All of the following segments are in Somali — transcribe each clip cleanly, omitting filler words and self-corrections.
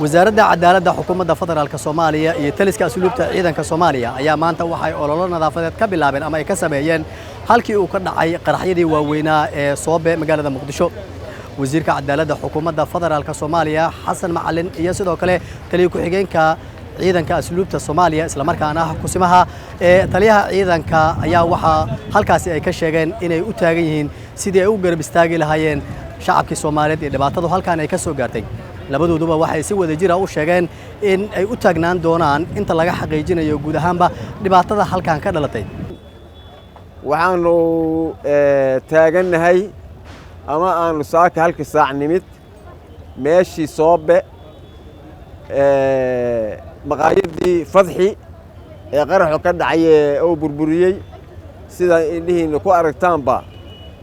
wasaaradda cadaaladda xukuumadda federaalka Soomaaliya iyo taliska asluubta ciidanka Soomaaliya ayaa maanta waxay ololo nadaafadeed ka bilaabeen ama ay ka sameeyeen halkii uu ka dhacay qaraxyadii waaweynaa ee Soobe magaalada Muqdisho. wasiirka cadaaladda xukuumadda federaalka Soomaaliya Xasan Macalin iyo sidoo kale taliye ku-xigeenka ciidanka asluubta Soomaaliya isla markaana kusimaha taliyaha ciidanka ayaa waxa halkaasi ay ka sheegeen inay u taagan yihiin sidii ay u garab istaagi lahaayeen shacabka Soomaaliyeed ee dhibaatadu halkaan ay ka soo gaartay. labadooduba waxay si wadajir ah u sheegeen in ay u taagnaan doonaan inta laga xaqiijinayo guud ahaanba dhibaatada halkaan ka dhalatay. waxaanu taagannahay ama aanu saaka halkii saac nimid meeshii Soobe maqaayadii Fadxi ee qaraxu ka dhacay oo burburiyey sida indhihiina ku aragtaanba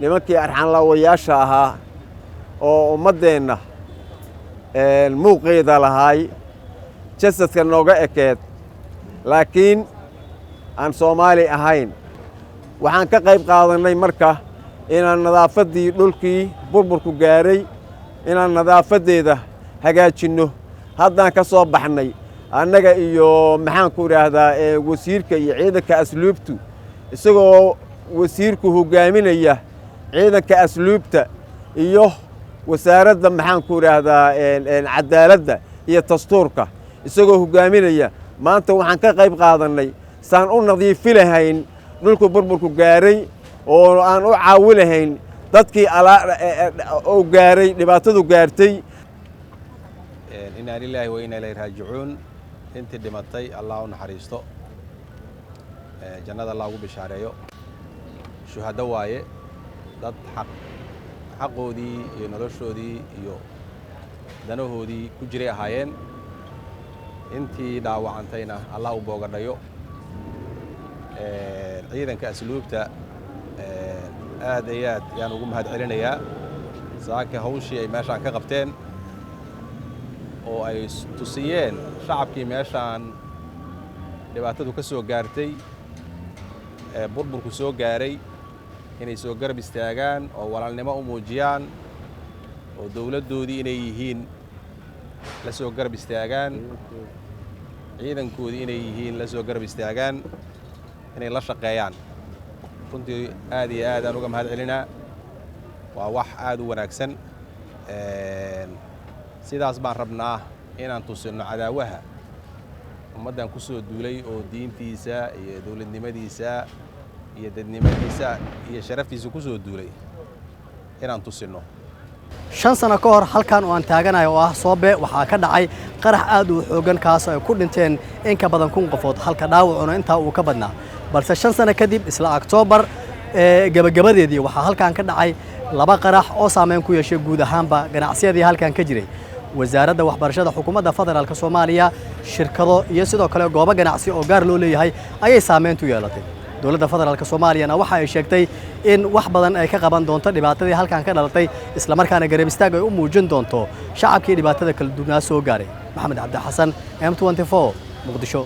nimankii arxan laawayaasha ahaa oo ummadeenna muuqeeda lahaay jasadka nooga ekeed laakiin aan Soomaali ahayn waxaan ka qayb qaadanay marka inaan nadaafaddii dhulkii burburku gaaray inaan nadaafadeeda hagaajinno haddaan ka soo baxnay annaga iyo maxaan ku raahdaa wasiirka iyo ciidanka asluubtu isagoo wasiirku hogaaminaya ciidanka asluubta iyo wasaaradda maxaan ku raahdaa cadaaladda iyo dastuurka isagoo hogaaminaya maanta waxaan ka qayb qaadanay saan u nadiifi lahayn dhulku burburku gaaray oo aan u caawi lahayn dadkii oo gaaray dhibaatadu gaartay. inna lillahi wa inna ilayhi raaji'uun intii dhimatay Allah u naxariisto jannada Allah ugu bishaareeyo shuhada waaye dad xaqoodii iyo noloshoodii iyo danahoodii ku jiray ahaayeen intii dhaawacantayna Allah u boogadhayo ciidanka asluubta aad iyo aad ayaan ugu mahad celinayaa saaka hawshii ay meeshaan ka qabteen oo ay tusiyeen shacabkii meeshaan dhibaatadu ka soo gaartay burburku soo gaaray inay soo garab istaagaan oo walaalnimo u muujiyaan oo dawladdoodii inay yihiin la soo garab istaagaan ciidankoodii inay yihiin la soo garab istaagaan inay la shaqeeyaan runtii aad iyo aad aan uga mahad celinaa waa wax aad u wanaagsan sidaas baan rabnaa inaan tusino cadaawaha ummaddan ku soo duulay oo diintiisa iyo dawladnimadiisa iyo dadnimadiisa iyo sharaftiisa ku soo duulay inaan tusino. 5 sano ka hor halkaan oo aan taaganahay oo ah Soobe waxaa ka dhacay qarax aad u xoogan kaas oo ay ku dhinteen in ka badan 1,000 qofood halka dhaawacuna inta uu ka badnaa balse 5 sano kadib isla October gabagabadeedii waxaa halkaan ka dhacay 2 qarax oo saameyn ku yeeshay guud ahaanba ganacsiyadii halkaan ka jiray. wasaaradda waxbarashada xukuumadda federaalka Soomaaliya shirkado iyo sidoo kale goobo ganacsi oo gaar loo leeyahay ayay saameyn u yeelatay. dowladda federaalka Soomaaliyana waxa ay sheegtay in wax badan ay ka qaban doonto dhibaatadii halkaan ka dhalatay isla markaana garab istaag ay u muujin doonto shacabkii dhibaatada kala duwanaa soo gaaray. Maxamed Cabdi Xasan M24 Muqdisho.